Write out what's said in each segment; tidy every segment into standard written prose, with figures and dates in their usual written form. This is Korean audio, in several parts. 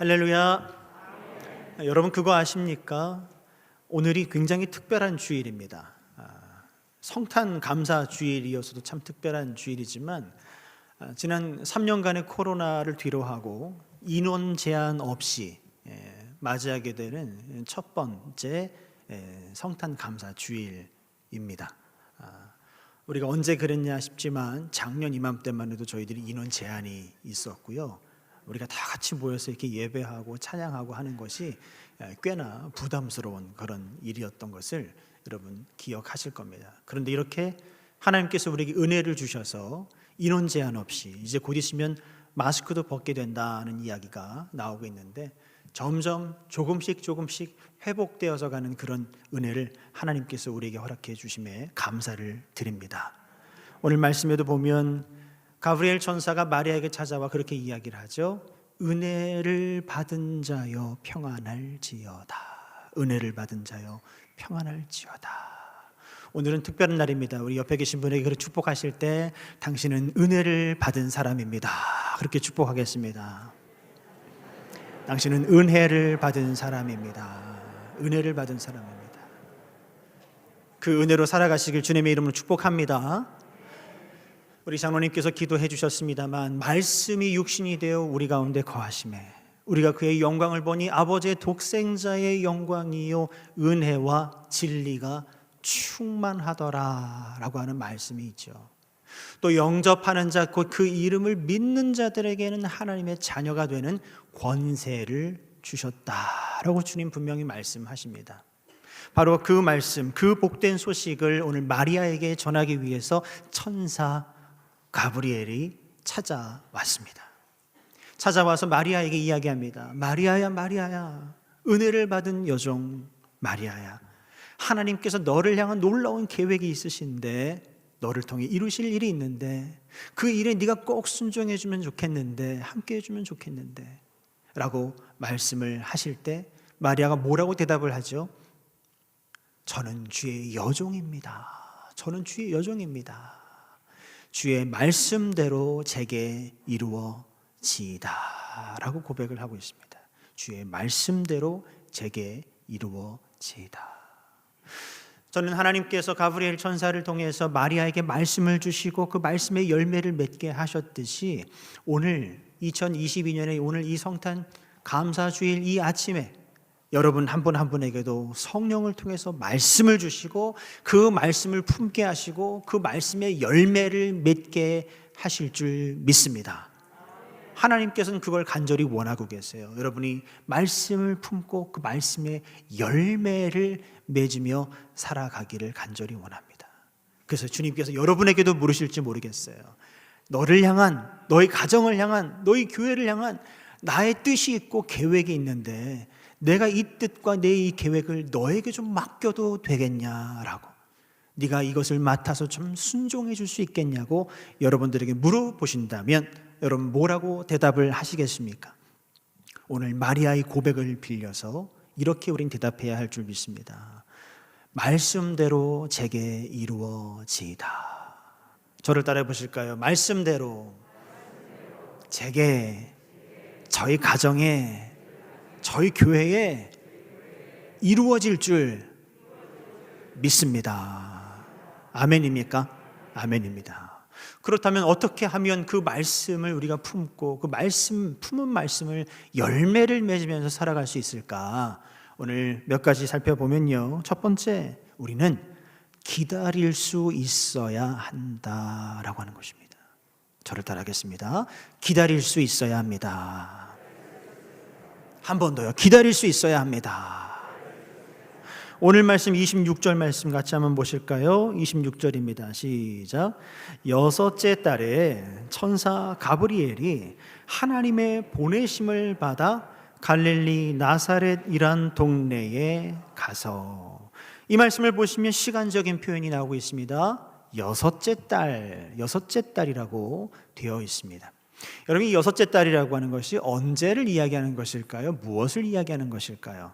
할렐루야. 여러분 그거 아십니까? 오늘이 굉장히 특별한 주일입니다. 성탄 감사 주일이어서도 참 특별한 주일이지만 지난 3년간의 코로나를 뒤로하고 인원 제한 없이 맞이하게 되는 첫 번째 성탄 감사 주일입니다. 우리가 언제 그랬냐 싶지만 작년 이맘때만 해도 저희들이 인원 제한이 있었고요. 우리가 다 같이 모여서 이렇게 예배하고 찬양하고 하는 것이 꽤나 부담스러운 그런 일이었던 것을 여러분 기억하실 겁니다. 그런데 이렇게 하나님께서 우리에게 은혜를 주셔서 인원 제한 없이 이제 곧 있으면 마스크도 벗게 된다는 이야기가 나오고 있는데 점점 조금씩 회복되어서 가는 그런 은혜를 하나님께서 우리에게 허락해 주심에 감사를 드립니다. 오늘 말씀에도 보면 가브리엘 천사가 마리아에게 찾아와 그렇게 이야기를 하죠. 은혜를 받은 자여 평안할지어다. 은혜를 받은 자여 평안할지어다. 오늘은 특별한 날입니다. 우리 옆에 계신 분에게 그렇게 축복하실 때 당신은 은혜를 받은 사람입니다. 그렇게 축복하겠습니다. 당신은 은혜를 받은 사람입니다. 은혜를 받은 사람입니다. 그 은혜로 살아가시길 주님의 이름으로 축복합니다. 우리 장로님께서 기도해 주셨습니다만 말씀이 육신이 되어 우리 가운데 거하심에 우리가 그의 영광을 보니 아버지의 독생자의 영광이요 은혜와 진리가 충만하더라 라고 하는 말씀이 있죠. 또 영접하는 자 곧 그 이름을 믿는 자들에게는 하나님의 자녀가 되는 권세를 주셨다라고 주님 분명히 말씀하십니다. 바로 그 말씀, 그 복된 소식을 오늘 마리아에게 전하기 위해서 천사 가브리엘이 찾아왔습니다. 찾아와서 마리아에게 이야기합니다. 마리아야, 마리아야, 은혜를 받은 여종 마리아야, 하나님께서 너를 향한 놀라운 계획이 있으신데 너를 통해 이루실 일이 있는데 그 일에 네가 꼭 순종해 주면 좋겠는데, 함께 해주면 좋겠는데 라고 말씀을 하실 때 마리아가 뭐라고 대답을 하죠? 저는 주의 여종입니다. 저는 주의 여종입니다. 주의 말씀대로 제게 이루어지이다 라고 고백을 하고 있습니다. 주의 말씀대로 제게 이루어지이다. 저는 하나님께서 가브리엘 천사를 통해서 마리아에게 말씀을 주시고 그 말씀의 열매를 맺게 하셨듯이 오늘 2022년에 오늘 이 성탄 감사주일 이 아침에 여러분 한 분 한 분에게도 성령을 통해서 말씀을 주시고 그 말씀을 품게 하시고 그 말씀의 열매를 맺게 하실 줄 믿습니다. 하나님께서는 그걸 간절히 원하고 계세요. 여러분이 말씀을 품고 그 말씀의 열매를 맺으며 살아가기를 간절히 원합니다. 그래서 주님께서 여러분에게도 물으실지 모르겠어요. 너를 향한, 너희 가정을 향한, 너희 교회를 향한 나의 뜻이 있고 계획이 있는데 내가 이 뜻과 내 이 계획을 너에게 좀 맡겨도 되겠냐라고, 네가 이것을 맡아서 좀 순종해 줄 수 있겠냐고 여러분들에게 물어보신다면 여러분 뭐라고 대답을 하시겠습니까? 오늘 마리아의 고백을 빌려서 이렇게 우린 대답해야 할 줄 믿습니다. 말씀대로 제게 이루어지이다. 저를 따라해 보실까요? 말씀대로 제게, 저희 가정에, 저희 교회에 이루어질 줄 믿습니다. 아멘입니까? 아멘입니다. 그렇다면 어떻게 하면 그 말씀을 우리가 품고 그 품은 말씀을 열매를 맺으면서 살아갈 수 있을까? 오늘 몇 가지 살펴보면요. 첫 번째, 우리는 기다릴 수 있어야 한다라고 하는 것입니다. 저를 따라하겠습니다. 기다릴 수 있어야 합니다. 한 번 더요. 기다릴 수 있어야 합니다. 오늘 말씀 26절 말씀 같이 한번 보실까요? 26절입니다. 시작. 여섯째 달에 천사 가브리엘이 하나님의 보내심을 받아 갈릴리 나사렛이란 동네에 가서, 이 말씀을 보시면 시간적인 표현이 나오고 있습니다. 여섯째 달이라고 되어 있습니다. 여러분, 이 여섯째 달이라고 하는 것이 언제를 이야기하는 것일까요? 무엇을 이야기하는 것일까요?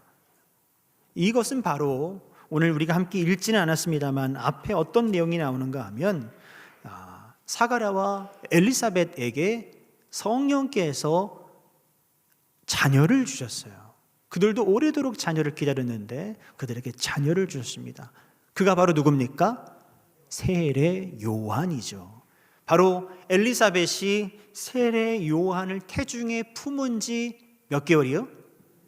이것은 바로 오늘 우리가 함께 읽지는 않았습니다만 앞에 어떤 내용이 나오는가 하면 사가랴와 엘리사벳에게 성령께서 자녀를 주셨어요. 그들도 오래도록 자녀를 기다렸는데 그들에게 자녀를 주셨습니다. 그가 바로 누굽니까? 세례 요한이죠. 바로 엘리사벳이 세례 요한을 태중에 품은 지 몇 개월이요?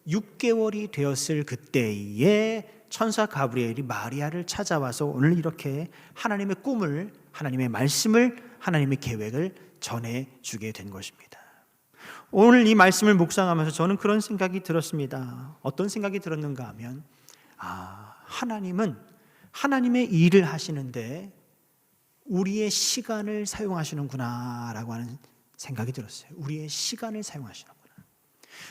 6개월이 되었을 그때에 천사 가브리엘이 마리아를 찾아와서 오늘 이렇게 하나님의 꿈을, 하나님의 말씀을, 하나님의 계획을 전해주게 된 것입니다. 오늘 이 말씀을 묵상하면서 저는 그런 생각이 들었습니다. 어떤 생각이 들었는가 하면 하나님은 하나님의 일을 하시는데 우리의 시간을 사용하시는구나 라고 하는 생각이 들었어요. 우리의 시간을 사용하시는구나.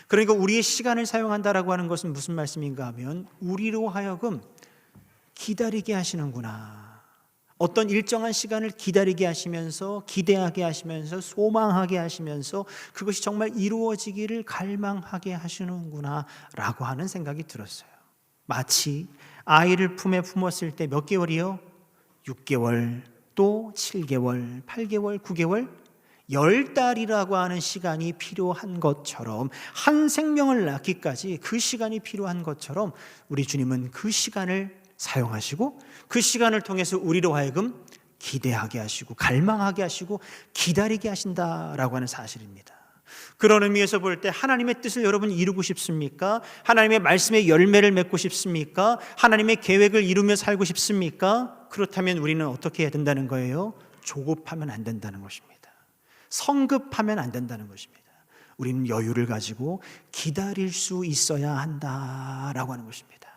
그러니까 우리의 시간을 사용한다라고 하는 것은 무슨 말씀인가 하면 우리로 하여금 기다리게 하시는구나. 어떤 일정한 시간을 기다리게 하시면서, 기대하게 하시면서, 소망하게 하시면서 그것이 정말 이루어지기를 갈망하게 하시는구나 라고 하는 생각이 들었어요. 마치 아이를 품에 품었을 때 몇 개월이요? 6개월, 또 7개월, 8개월, 9개월, 10달이라고 하는 시간이 필요한 것처럼, 한 생명을 낳기까지 그 시간이 필요한 것처럼 우리 주님은 그 시간을 사용하시고 그 시간을 통해서 우리로 하여금 기대하게 하시고 갈망하게 하시고 기다리게 하신다라고 하는 사실입니다. 그런 의미에서 볼 때 하나님의 뜻을 여러분 이루고 싶습니까? 하나님의 말씀의 열매를 맺고 싶습니까? 하나님의 계획을 이루며 살고 싶습니까? 그렇다면 우리는 어떻게 해야 된다는 거예요? 조급하면 안 된다는 것입니다. 성급하면 안 된다는 것입니다. 우리는 여유를 가지고 기다릴 수 있어야 한다라고 하는 것입니다.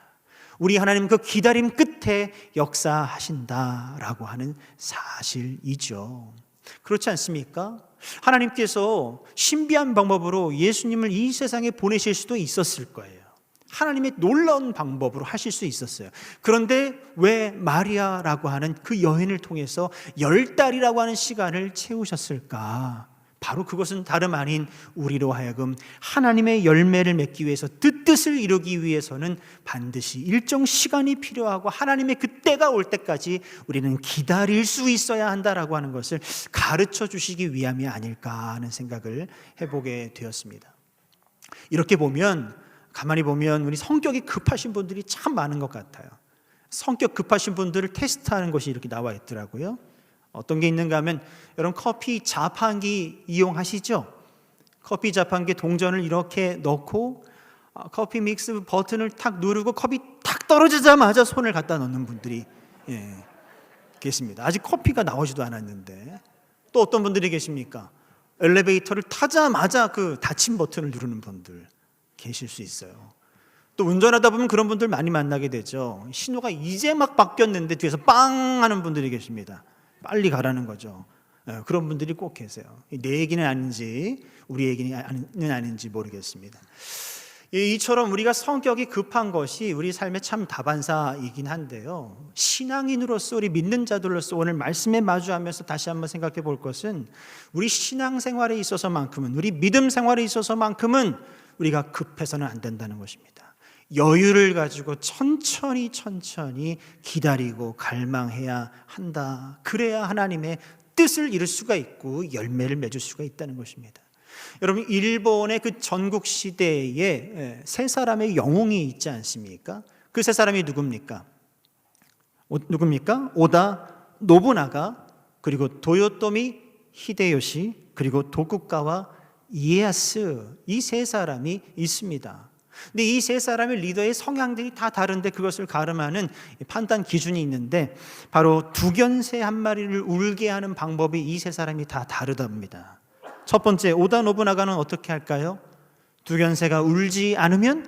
우리 하나님 그 기다림 끝에 역사하신다라고 하는 사실이죠. 그렇지 않습니까? 하나님께서 신비한 방법으로 예수님을 이 세상에 보내실 수도 있었을 거예요. 하나님의 놀라운 방법으로 하실 수 있었어요. 그런데 왜 마리아라고 하는 그 여인을 통해서 10달이라고 하는 시간을 채우셨을까? 바로 그것은 다름 아닌 우리로 하여금 하나님의 열매를 맺기 위해서, 뜻을 이루기 위해서는 반드시 일정 시간이 필요하고 하나님의 그때가 올 때까지 우리는 기다릴 수 있어야 한다라고 하는 것을 가르쳐 주시기 위함이 아닐까 하는 생각을 해보게 되었습니다. 이렇게 보면, 가만히 보면 우리 성격이 급하신 분들이 참 많은 것 같아요. 성격 급하신 분들을 테스트하는 것이 이렇게 나와 있더라고요. 어떤 게 있는가 하면, 여러분 커피 자판기 이용하시죠? 커피 자판기 동전을 이렇게 넣고 커피 믹스 버튼을 탁 누르고 컵이 탁 떨어지자마자 손을 갖다 넣는 분들이 계십니다. 아직 커피가 나오지도 않았는데. 또 어떤 분들이 계십니까? 엘리베이터를 타자마자 그 닫힌 버튼을 누르는 분들 계실 수 있어요. 또 운전하다 보면 그런 분들 많이 만나게 되죠. 신호가 이제 막 바뀌었는데 뒤에서 빵 하는 분들이 계십니다. 빨리 가라는 거죠. 그런 분들이 꼭 계세요. 내 얘기는 아닌지 우리 얘기는 아닌지 모르겠습니다. 이처럼 우리가 성격이 급한 것이 우리 삶의 참 다반사이긴 한데요, 신앙인으로서, 우리 믿는 자들로서 오늘 말씀에 마주하면서 다시 한번 생각해 볼 것은, 우리 신앙생활에 있어서만큼은, 우리 믿음 생활에 있어서만큼은 우리가 급해서는 안 된다는 것입니다. 여유를 가지고 천천히 기다리고 갈망해야 한다. 그래야 하나님의 뜻을 이룰 수가 있고 열매를 맺을 수가 있다는 것입니다. 여러분, 일본의 그 전국 시대에 세 사람의 영웅이 있지 않습니까? 그 세 사람이 누굽니까? 오다 노부나가, 그리고 도요토미 히데요시, 그리고 도쿠가와 이에야스, 이 세 사람이 있습니다. 근데 이 세 사람의 리더의 성향들이 다 다른데 그것을 가름하는 판단 기준이 있는데, 바로 두견새 한 마리를 울게 하는 방법이 이 세 사람이 다 다르답니다. 첫 번째, 오다 노부나가는 어떻게 할까요? 두견새가 울지 않으면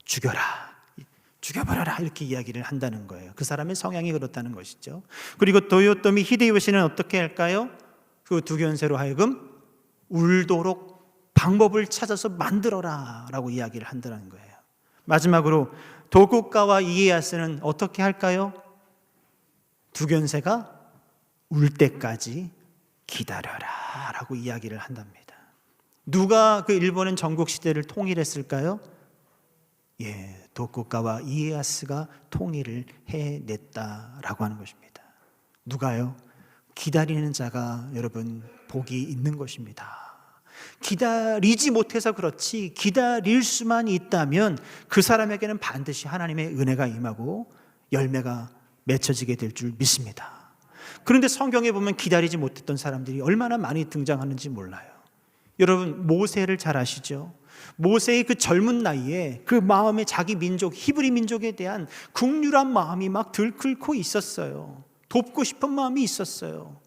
죽여버려라 이렇게 이야기를 한다는 거예요. 그 사람의 성향이 그렇다는 것이죠. 그리고 도요토미 히데요시는 어떻게 할까요? 그 두견새로 하여금 울도록 방법을 찾아서 만들어라 라고 이야기를 한다는 거예요. 마지막으로 도쿠가와 이에야스는 어떻게 할까요? 두견새가 울 때까지 기다려라 라고 이야기를 한답니다. 누가 그 일본은 전국시대를 통일했을까요? 도쿠가와 이에야스가 통일을 해냈다라고 하는 것입니다. 누가요? 기다리는 자가 여러분 복이 있는 것입니다. 기다리지 못해서 그렇지 기다릴 수만 있다면 그 사람에게는 반드시 하나님의 은혜가 임하고 열매가 맺혀지게 될 줄 믿습니다. 그런데 성경에 보면 기다리지 못했던 사람들이 얼마나 많이 등장하는지 몰라요. 여러분, 모세를 잘 아시죠? 모세의 그 젊은 나이에 그 마음에 자기 민족, 히브리 민족에 대한 국률한 마음이 막 들끓고 있었어요. 돕고 싶은 마음이 있었어요.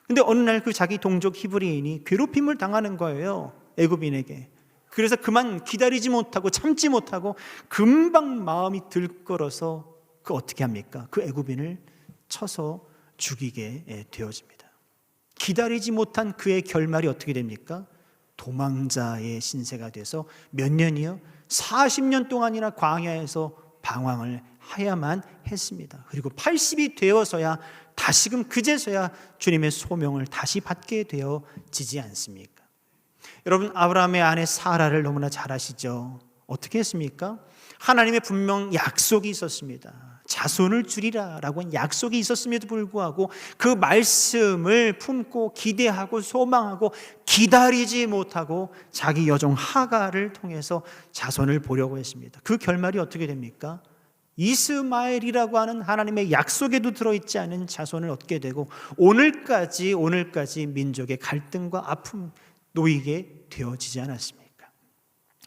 근데 어느 날 그 자기 동족 히브리인이 괴롭힘을 당하는 거예요, 애굽인에게. 그래서 그만 기다리지 못하고 참지 못하고 금방 마음이 들끓어서 어떻게 합니까? 그 애굽인을 쳐서 죽이게 되어집니다. 기다리지 못한 그의 결말이 어떻게 됩니까? 도망자의 신세가 돼서 몇 년이요? 40년 동안이나 광야에서 방황을 해야만 했습니다. 그리고 80이 되어서야 다시금 그제서야 주님의 소명을 다시 받게 되어지지 않습니까? 여러분, 아브라함의 아내 사라를 너무나 잘 아시죠? 어떻게 했습니까? 하나님의 분명 약속이 있었습니다. 자손을 주리라 라고 한 약속이 있었음에도 불구하고 그 말씀을 품고 기대하고 소망하고 기다리지 못하고 자기 여종 하가를 통해서 자손을 보려고 했습니다. 그 결말이 어떻게 됩니까? 이스마엘이라고 하는 하나님의 약속에도 들어있지 않은 자손을 얻게 되고 오늘까지 민족의 갈등과 아픔 놓이게 되어지지 않았습니까?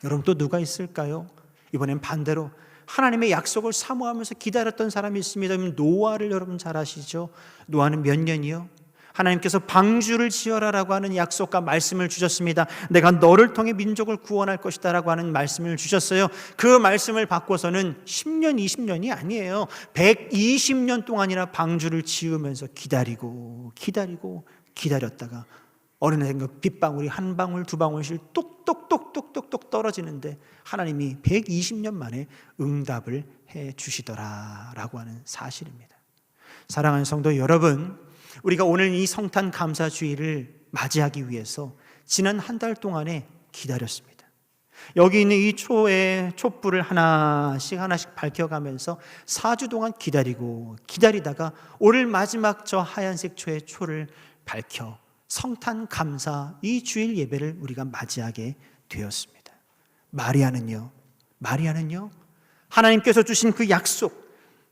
여러분, 또 누가 있을까요? 이번엔 반대로 하나님의 약속을 사모하면서 기다렸던 사람이 있습니다. 노아를 여러분 잘 아시죠? 노아는 몇 년이요? 하나님께서 방주를 지어라라고 하는 약속과 말씀을 주셨습니다. 내가 너를 통해 민족을 구원할 것이다 라고 하는 말씀을 주셨어요. 그 말씀을 받고서는 10년, 20년이 아니에요. 120년 동안이나 방주를 지으면서 기다렸다가 어느 날 빗방울이 한 방울 두 방울씩 똑똑똑똑똑 떨어지는데 하나님이 120년 만에 응답을 해 주시더라라고 하는 사실입니다. 사랑하는 성도 여러분, 우리가 오늘 이 성탄 감사주일을 맞이하기 위해서 지난 한 달 동안에 기다렸습니다. 여기 있는 이 초에 촛불을 하나씩 밝혀가면서 4주 동안 기다리다가 오늘 마지막 저 하얀색 초의 초를 밝혀 성탄 감사 이 주일 예배를 우리가 맞이하게 되었습니다. 마리아는요 하나님께서 주신 그 약속,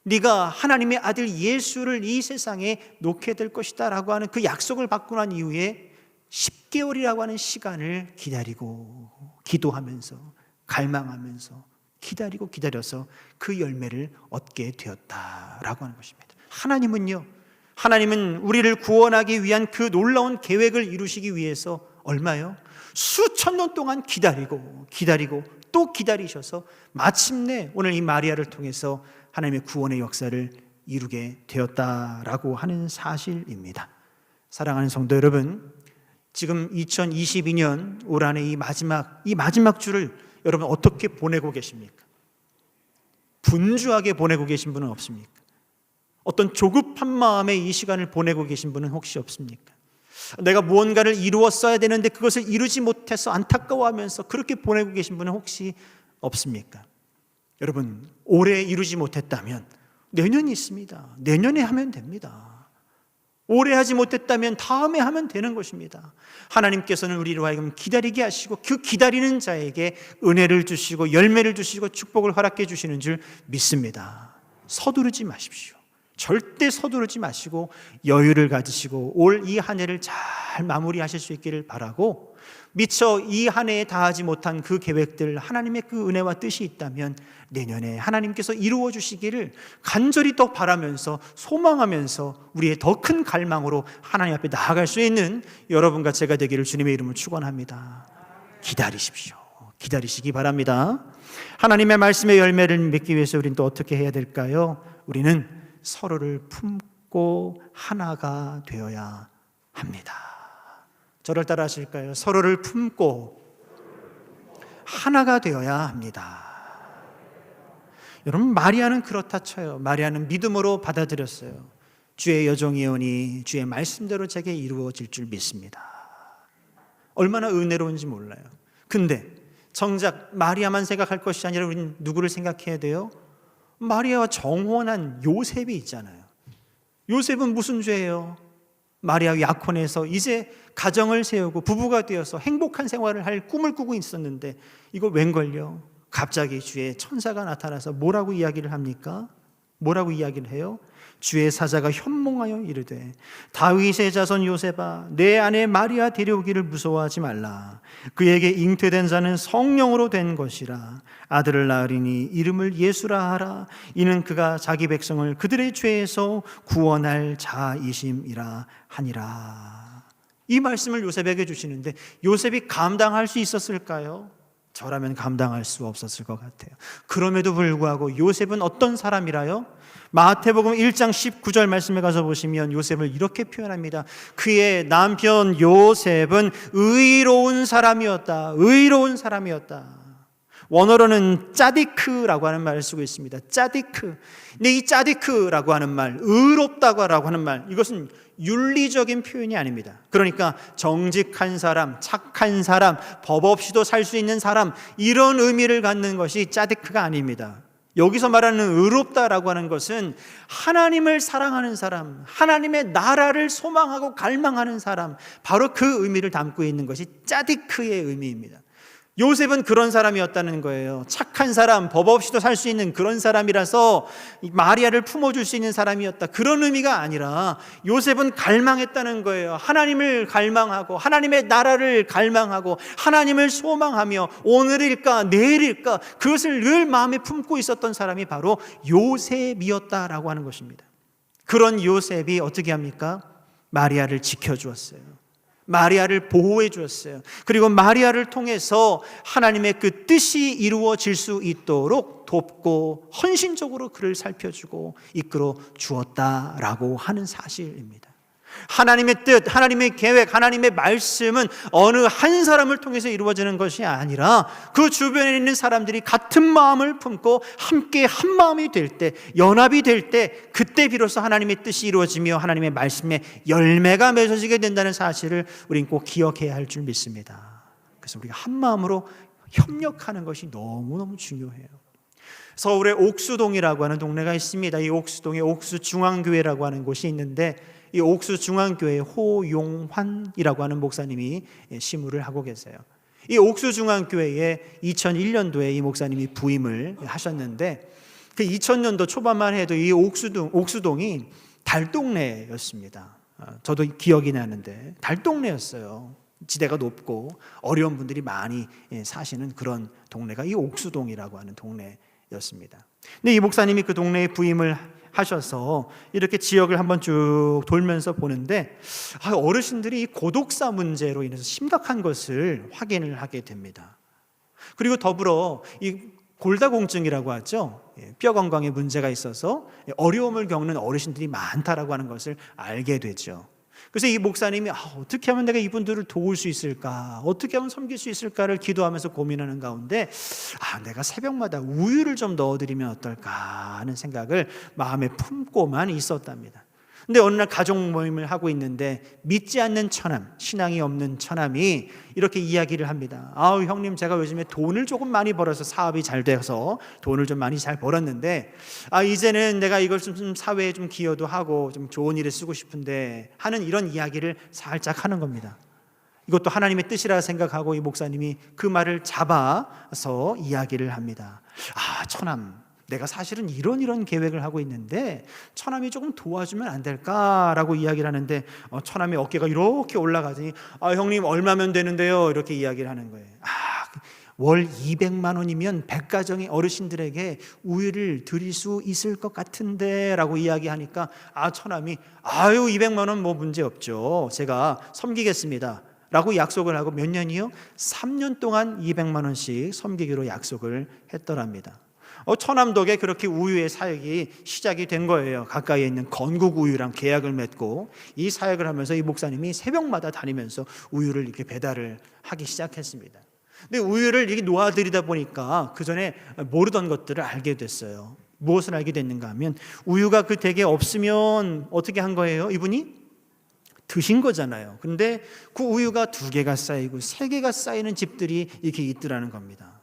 네가 하나님의 아들 예수를 이 세상에 놓게 될 것이다 라고 하는 그 약속을 받고 난 이후에 10개월이라고 하는 시간을 기다리고 기도하면서 갈망하면서 기다려서 그 열매를 얻게 되었다라고 하는 것입니다. 하나님은 우리를 구원하기 위한 그 놀라운 계획을 이루시기 위해서 얼마요? 수천 년 동안 기다리고 또 기다리셔서 마침내 오늘 이 마리아를 통해서 하나님의 구원의 역사를 이루게 되었다라고 하는 사실입니다. 사랑하는 성도 여러분, 지금 2022년 올 한해 이 마지막 주를 여러분 어떻게 보내고 계십니까? 분주하게 보내고 계신 분은 없습니까? 어떤 조급한 마음에 이 시간을 보내고 계신 분은 혹시 없습니까? 내가 무언가를 이루었어야 되는데 그것을 이루지 못해서 안타까워하면서 그렇게 보내고 계신 분은 혹시 없습니까? 여러분, 올해 이루지 못했다면 내년이 있습니다. 내년에 하면 됩니다. 올해 하지 못했다면 다음에 하면 되는 것입니다. 하나님께서는 우리로 하여금 기다리게 하시고 그 기다리는 자에게 은혜를 주시고 열매를 주시고 축복을 허락해 주시는 줄 믿습니다. 서두르지 마십시오. 절대 서두르지 마시고 여유를 가지시고 올 이 한 해를 잘 마무리하실 수 있기를 바라고, 미처 이 한 해에 다하지 못한 그 계획들, 하나님의 그 은혜와 뜻이 있다면 내년에 하나님께서 이루어 주시기를 간절히 더 바라면서 소망하면서 우리의 더 큰 갈망으로 하나님 앞에 나아갈 수 있는 여러분과 제가 되기를 주님의 이름으로 축원합니다. 기다리십시오. 기다리시기 바랍니다. 하나님의 말씀의 열매를 맺기 위해서 우리는 또 어떻게 해야 될까요? 우리는 서로를 품고 하나가 되어야 합니다. 저를 따라 하실까요? 서로를 품고 하나가 되어야 합니다. 여러분, 마리아는 그렇다 쳐요. 마리아는 믿음으로 받아들였어요. 주의 여종이오니 주의 말씀대로 제게 이루어질 줄 믿습니다. 얼마나 은혜로운지 몰라요. 근데 정작 마리아만 생각할 것이 아니라 우리는 누구를 생각해야 돼요? 마리아와 정혼한 요셉이 있잖아요. 요셉은 무슨 죄예요? 마리아 약혼해서 이제 가정을 세우고 부부가 되어서 행복한 생활을 할 꿈을 꾸고 있었는데 이거 웬걸요? 갑자기 주의 천사가 나타나서 뭐라고 이야기를 합니까? 뭐라고 이야기를 해요? 주의 사자가 현몽하여 이르되 다윗의 자손 요셉아, 내 아내 마리아 데려오기를 무서워하지 말라. 그에게 잉태된 자는 성령으로 된 것이라. 아들을 낳으리니 이름을 예수라 하라. 이는 그가 자기 백성을 그들의 죄에서 구원할 자이심이라 하니라. 이 말씀을 요셉에게 주시는데 요셉이 감당할 수 있었을까요? 저라면 감당할 수 없었을 것 같아요. 그럼에도 불구하고 요셉은 어떤 사람이라요? 마태복음 1장 19절 말씀에 가서 보시면 요셉을 이렇게 표현합니다. 그의 남편 요셉은 의로운 사람이었다. 의로운 사람이었다. 원어로는 짜디크라고 하는 말을 쓰고 있습니다. 짜디크. 근데 이 짜디크라고 하는 말, 의롭다고 하는 말, 이것은 윤리적인 표현이 아닙니다. 그러니까 정직한 사람, 착한 사람, 법 없이도 살 수 있는 사람, 이런 의미를 갖는 것이 짜디크가 아닙니다. 여기서 말하는 의롭다라고 하는 것은 하나님을 사랑하는 사람, 하나님의 나라를 소망하고 갈망하는 사람, 바로 그 의미를 담고 있는 것이 짜디크의 의미입니다. 요셉은 그런 사람이었다는 거예요. 착한 사람, 법 없이도 살 수 있는 그런 사람이라서 마리아를 품어줄 수 있는 사람이었다, 그런 의미가 아니라 요셉은 갈망했다는 거예요. 하나님을 갈망하고 하나님의 나라를 갈망하고 하나님을 소망하며 오늘일까 내일일까 그것을 늘 마음에 품고 있었던 사람이 바로 요셉이었다라고 하는 것입니다. 그런 요셉이 어떻게 합니까? 마리아를 지켜주었어요. 마리아를 보호해 주었어요. 그리고 마리아를 통해서 하나님의 그 뜻이 이루어질 수 있도록 돕고 헌신적으로 그를 살펴주고 이끌어 주었다라고 하는 사실입니다. 하나님의 뜻, 하나님의 계획, 하나님의 말씀은 어느 한 사람을 통해서 이루어지는 것이 아니라 그 주변에 있는 사람들이 같은 마음을 품고 함께 한 마음이 될 때, 연합이 될 때, 그때 비로소 하나님의 뜻이 이루어지며 하나님의 말씀에 열매가 맺어지게 된다는 사실을 우리는 꼭 기억해야 할 줄 믿습니다. 그래서 우리가 한 마음으로 협력하는 것이 너무너무 중요해요. 서울의 옥수동이라고 하는 동네가 있습니다. 이 옥수동에 옥수중앙교회라고 하는 곳이 있는데 이 옥수중앙교회 호용환이라고 하는 목사님이 시무를 하고 계세요. 이 옥수중앙교회에 2001년도에 이 목사님이 부임을 하셨는데 그 2000년도 초반만 해도 이 옥수동이 달동네였습니다. 저도 기억이 나는데 달동네였어요. 지대가 높고 어려운 분들이 많이 사시는 그런 동네가 이 옥수동이라고 하는 동네였습니다. 근데 이 목사님이 그 동네에 부임을 하셔서 이렇게 지역을 한번 쭉 돌면서 보는데 어르신들이 이 고독사 문제로 인해서 심각한 것을 확인을 하게 됩니다. 그리고 더불어 이 골다공증이라고 하죠. 뼈 건강에 문제가 있어서 어려움을 겪는 어르신들이 많다라고 하는 것을 알게 되죠. 그래서 이 목사님이 어떻게 하면 내가 이분들을 도울 수 있을까, 어떻게 하면 섬길 수 있을까를 기도하면서 고민하는 가운데 내가 새벽마다 우유를 좀 넣어드리면 어떨까 하는 생각을 마음에 품고만 있었답니다. 근데 어느 날 가족 모임을 하고 있는데 믿지 않는 처남, 신앙이 없는 처남이 이렇게 이야기를 합니다. 형님, 제가 요즘에 돈을 조금 많이 벌어서 사업이 잘 돼서 돈을 좀 많이 잘 벌었는데 이제는 내가 이걸 좀 사회에 좀 기여도 하고 좀 좋은 일에 쓰고 싶은데 하는 이런 이야기를 살짝 하는 겁니다. 이것도 하나님의 뜻이라 생각하고 이 목사님이 그 말을 잡아서 이야기를 합니다. 처남, 내가 사실은 이런 계획을 하고 있는데 처남이 조금 도와주면 안 될까라고 이야기를 하는데 처남의 어깨가 이렇게 올라가더니 형님 얼마면 되는데요? 이렇게 이야기를 하는 거예요. 월 200만 원이면 100가정의 어르신들에게 우유를 드릴 수 있을 것 같은데 라고 이야기하니까 처남이 200만 원 뭐 문제 없죠. 제가 섬기겠습니다 라고 약속을 하고 몇 년이요? 3년 동안 200만 원씩 섬기기로 약속을 했더랍니다. 처남 덕에 그렇게 우유의 사역이 시작이 된 거예요. 가까이에 있는 건국 우유랑 계약을 맺고 이 사역을 하면서 이 목사님이 새벽마다 다니면서 우유를 이렇게 배달을 하기 시작했습니다. 근데 우유를 이렇게 놓아드리다 보니까 그 전에 모르던 것들을 알게 됐어요. 무엇을 알게 됐는가 하면 우유가 그 댁에 없으면 어떻게 한 거예요? 이분이 드신 거잖아요. 근데 그 우유가 2개가 쌓이고 3개가 쌓이는 집들이 이렇게 있더라는 겁니다.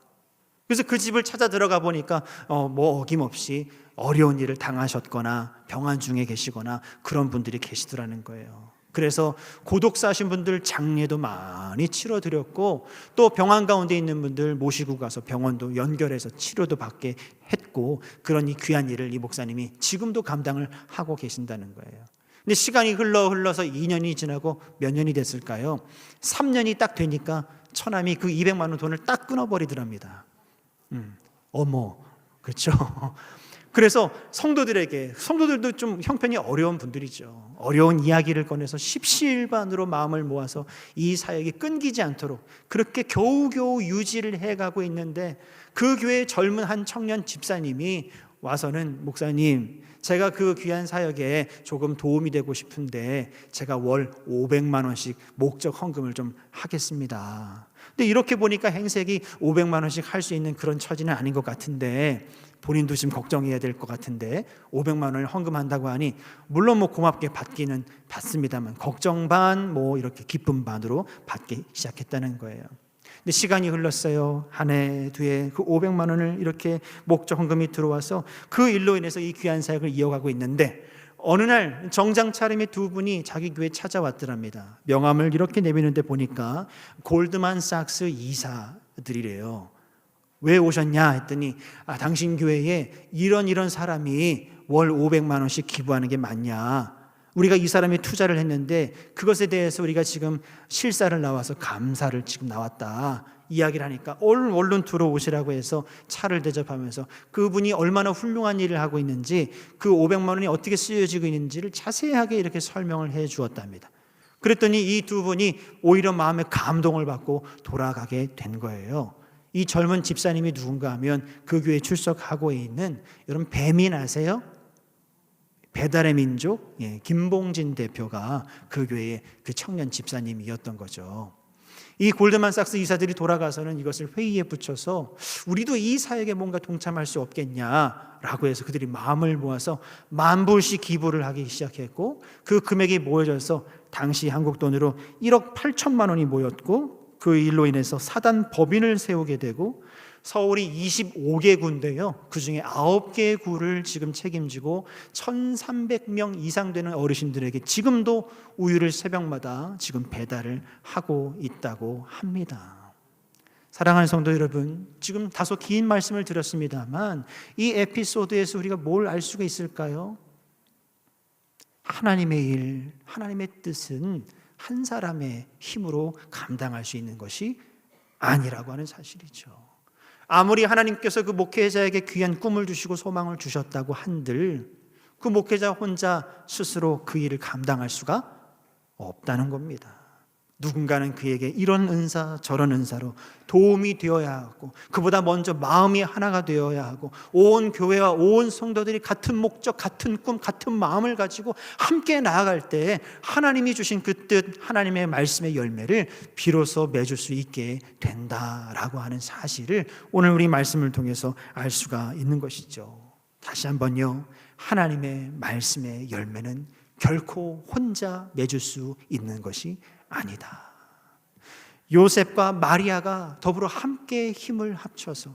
그래서 그 집을 찾아 들어가 보니까 어김없이 어려운 일을 당하셨거나 병환 중에 계시거나 그런 분들이 계시더라는 거예요. 그래서 고독사 하신 분들 장례도 많이 치러드렸고, 또 병환 가운데 있는 분들 모시고 가서 병원도 연결해서 치료도 받게 했고, 그런 이 귀한 일을 이 목사님이 지금도 감당을 하고 계신다는 거예요. 근데 시간이 흘러서 2년이 지나고 몇 년이 됐을까요? 3년이 딱 되니까 처남이 그 200만 원 돈을 딱 끊어버리더랍니다. 어머, 그렇죠? 그래서 성도들도 좀 형편이 어려운 분들이죠. 어려운 이야기를 꺼내서 십시일반으로 마음을 모아서 이 사역이 끊기지 않도록 그렇게 겨우겨우 유지를 해가고 있는데, 그 교회의 젊은 한 청년 집사님이 와서는, 목사님, 제가 그 귀한 사역에 조금 도움이 되고 싶은데 제가 월 500만 원씩 목적 헌금을 좀 하겠습니다. 근데 이렇게 보니까 행색이 500만 원씩 할 수 있는 그런 처지는 아닌 것 같은데, 본인도 지금 걱정해야 될 것 같은데 500만 원을 헌금한다고 하니, 물론 뭐 고맙게 받기는 받습니다만 걱정 반 뭐 이렇게 기쁨 반으로 받기 시작했다는 거예요. 근데 시간이 흘렀어요. 한 해, 두 해, 그 500만 원을 이렇게 목적 헌금이 들어와서 그 일로 인해서 이 귀한 사역을 이어가고 있는데, 어느 날 정장 차림의 두 분이 자기 교회에 찾아왔더랍니다. 명함을 이렇게 내미는데 보니까 골드만삭스 이사들이래요. 왜 오셨냐 했더니, 당신 교회에 이런 사람이 월 500만 원씩 기부하는 게 맞냐, 우리가 이 사람이 투자를 했는데 그것에 대해서 우리가 지금 실사를 나와서 감사를 지금 나왔다 이야기를 하니까 얼른 들어오시라고 해서 차를 대접하면서 그분이 얼마나 훌륭한 일을 하고 있는지, 그 500만 원이 어떻게 쓰여지고 있는지를 자세하게 이렇게 설명을 해 주었답니다. 그랬더니 이 두 분이 오히려 마음에 감동을 받고 돌아가게 된 거예요. 이 젊은 집사님이 누군가 하면 그 교회에 출석하고 있는, 여러분 배민 아세요? 배달의 민족, 김봉진 대표가 그 교회의 그 청년 집사님이었던 거죠. 이 골드만삭스 이사들이 돌아가서는 이것을 회의에 붙여서 우리도 이 사역에 뭔가 동참할 수 없겠냐라고 해서 그들이 마음을 모아서 10,000불씩 기부를 하기 시작했고, 그 금액이 모여져서 당시 한국 돈으로 1억 8천만 원이 모였고, 그 일로 인해서 사단 법인을 세우게 되고, 서울이 25개 구인데요, 그 중에 9개 구를 지금 책임지고 1,300명 이상 되는 어르신들에게 지금도 우유를 새벽마다 지금 배달을 하고 있다고 합니다. 사랑하는 성도 여러분, 지금 다소 긴 말씀을 드렸습니다만 이 에피소드에서 우리가 뭘 알 수가 있을까요? 하나님의 일, 하나님의 뜻은 한 사람의 힘으로 감당할 수 있는 것이 아니라고 하는 사실이죠. 아무리 하나님께서 그 목회자에게 귀한 꿈을 주시고 소망을 주셨다고 한들 그 목회자 혼자 스스로 그 일을 감당할 수가 없다는 겁니다. 누군가는 그에게 이런 은사 저런 은사로 도움이 되어야 하고, 그보다 먼저 마음이 하나가 되어야 하고, 온 교회와 온 성도들이 같은 목적, 같은 꿈, 같은 마음을 가지고 함께 나아갈 때 하나님이 주신 그 뜻, 하나님의 말씀의 열매를 비로소 맺을 수 있게 된다라고 하는 사실을 오늘 우리 말씀을 통해서 알 수가 있는 것이죠. 다시 한번요, 하나님의 말씀의 열매는 결코 혼자 맺을 수 있는 것이 아니다. 요셉과 마리아가 더불어 함께 힘을 합쳐서,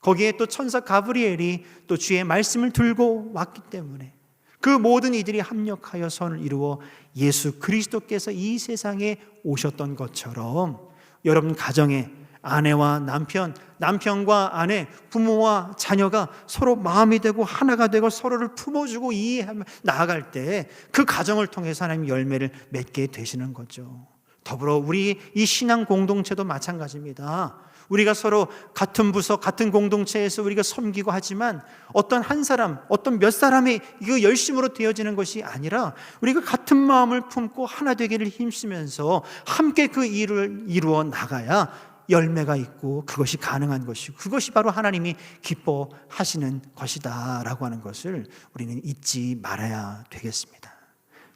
거기에 또 천사 가브리엘이 또 주의 말씀을 들고 왔기 때문에 그 모든 이들이 합력하여 선을 이루어 예수 그리스도께서 이 세상에 오셨던 것처럼, 여러분 가정에 아내와 남편, 남편과 아내, 부모와 자녀가 서로 마음이 되고 하나가 되고 서로를 품어주고 이해하며 나아갈 때 그 가정을 통해서 하나님 열매를 맺게 되시는 거죠. 더불어 우리 이 신앙 공동체도 마찬가지입니다. 우리가 서로 같은 부서, 같은 공동체에서 우리가 섬기고 하지만 어떤 한 사람, 어떤 몇 사람이 이거 열심으로 되어지는 것이 아니라 우리가 같은 마음을 품고 하나 되기를 힘쓰면서 함께 그 일을 이루어 나가야 열매가 있고 그것이 가능한 것이고, 그것이 바로 하나님이 기뻐하시는 것이다 라고 하는 것을 우리는 잊지 말아야 되겠습니다.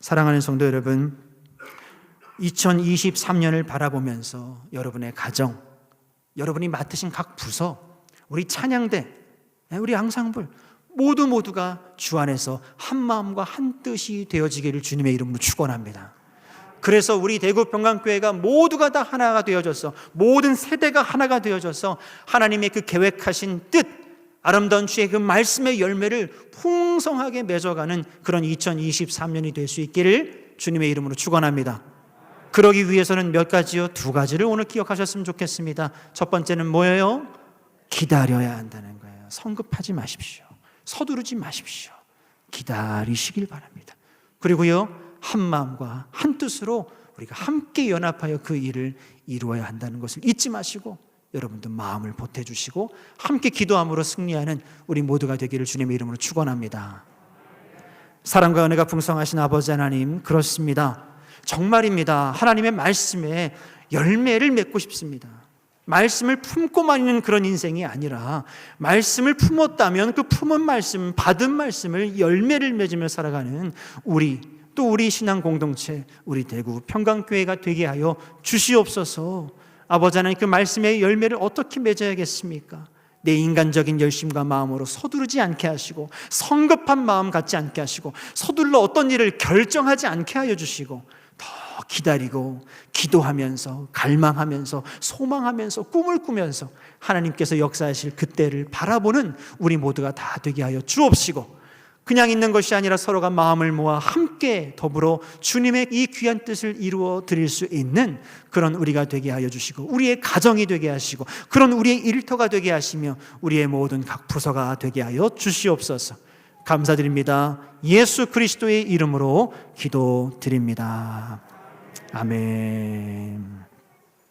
사랑하는 성도 여러분, 2023년을 바라보면서 여러분의 가정, 여러분이 맡으신 각 부서, 우리 찬양대, 우리 앙상블 모두가 주 안에서 한 마음과 한 뜻이 되어지기를 주님의 이름으로 축원합니다. 그래서 우리 대구 평강교회가 모두가 다 하나가 되어져서, 모든 세대가 하나가 되어져서 하나님의 그 계획하신 뜻, 아름다운 주의 그 말씀의 열매를 풍성하게 맺어가는 그런 2023년이 될 수 있기를 주님의 이름으로 축원합니다. 그러기 위해서는 몇 가지요? 두 가지를 오늘 기억하셨으면 좋겠습니다. 첫 번째는 뭐예요? 기다려야 한다는 거예요. 성급하지 마십시오. 서두르지 마십시오. 기다리시길 바랍니다. 그리고요, 한 마음과 한 뜻으로 우리가 함께 연합하여 그 일을 이루어야 한다는 것을 잊지 마시고 여러분도 마음을 보태주시고 함께 기도함으로 승리하는 우리 모두가 되기를 주님의 이름으로 축원합니다. 사랑과 은혜가 풍성하신 아버지 하나님, 그렇습니다. 정말입니다. 하나님의 말씀에 열매를 맺고 싶습니다. 말씀을 품고만 있는 그런 인생이 아니라 말씀을 품었다면 그 품은 말씀, 받은 말씀을 열매를 맺으며 살아가는 또 우리 신앙 공동체, 우리 대구 평강교회가 되게 하여 주시옵소서. 아버지 하나님, 그 말씀의 열매를 어떻게 맺어야겠습니까? 내 인간적인 열심과 마음으로 서두르지 않게 하시고 성급한 마음 갖지 않게 하시고 서둘러 어떤 일을 결정하지 않게 하여 주시고 더 기다리고 기도하면서 갈망하면서 소망하면서 꿈을 꾸면서 하나님께서 역사하실 그때를 바라보는 우리 모두가 다 되게 하여 주옵시고, 그냥 있는 것이 아니라 서로가 마음을 모아 함께 더불어 주님의 이 귀한 뜻을 이루어 드릴 수 있는 그런 우리가 되게 하여 주시고 우리의 가정이 되게 하시고 그런 우리의 일터가 되게 하시며 우리의 모든 각 부서가 되게 하여 주시옵소서. 감사드립니다. 예수 그리스도의 이름으로 기도드립니다. 아멘.